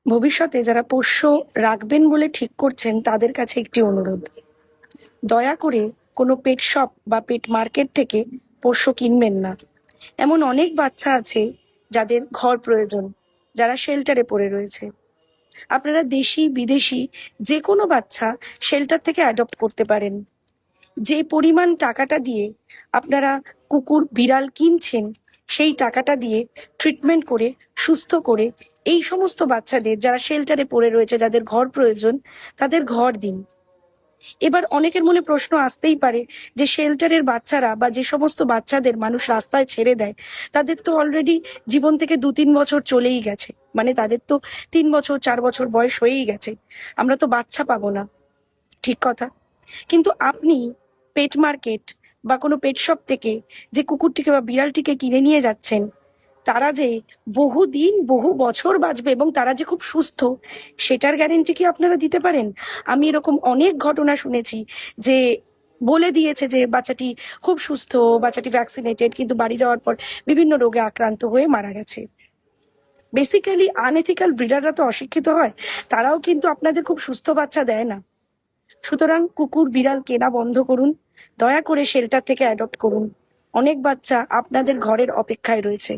ভবিষ্যতে যারা পোষ্য রাখবেন বলে ঠিক করছেন তাদের কাছে একটি অনুরোধ, দয়া করে কোনো পেট শপ বা পেট মার্কেট থেকে পোষ্য কিনবেন না। এমন অনেক বাচ্চা আছে যাদের ঘর প্রয়োজন, যারা শেল্টারে পড়ে রয়েছে। আপনারা দেশি বিদেশি যে কোনো বাচ্চা শেল্টার থেকে অ্যাডপ্ট করতে পারেন। যে পরিমাণ টাকাটা দিয়ে আপনারা কুকুর বিড়াল কিনছেন, সেই টাকাটা দিয়ে ট্রিটমেন্ট করে সুস্থ করে এই সমস্ত বাচ্চাদের যারা শেল্টারে পড়ে রয়েছে, যাদের ঘর প্রয়োজন, তাদের ঘর দিন। এবার অনেকের মনে প্রশ্ন আসতেই পারে যে শেল্টারের বাচ্চারা বা যে সমস্ত বাচ্চাদের মানুষ রাস্তায় ছেড়ে দেয়, তাদের তো অলরেডি জীবন থেকে 2-3 বছর চলেই গেছে, মানে তাদের তো 3 বছর 4 বছর বয়স হয়েই গেছে, আমরা তো বাচ্চা পাবো না। ঠিক কথা, কিন্তু আপনি পেট মার্কেট বা কোনো পেট শপ থেকে যে কুকুরটিকে বা বিড়ালটিকে কিনে নিয়ে যাচ্ছেন, তারা যে বহুদিন বহু বছর বাঁচবে এবং তারা যে খুব সুস্থ, সেটার গ্যারেন্টি কি আপনারা দিতে পারেন? আমি এরকম অনেক ঘটনা শুনেছি যে বলে দিয়েছে যে বাচ্চাটি খুব সুস্থ, বাচ্চাটি ভ্যাকসিনেটেড, কিন্তু বাড়ি যাওয়ার পর বিভিন্ন রোগে আক্রান্ত হয়ে মারা গেছে। বেসিক্যালি আনএথিক্যাল ব্রিডাররা তো অশিক্ষিত হয়, তারাও কিন্তু আপনাদের খুব সুস্থ বাচ্চা দেয় না। সুতরাং কুকুর বিড়াল কেনা বন্ধ করুন, দয়া করে শেল্টার থেকে অ্যাডপ্ট করুন। অনেক বাচ্চা আপনাদের ঘরের অপেক্ষায় রয়েছে।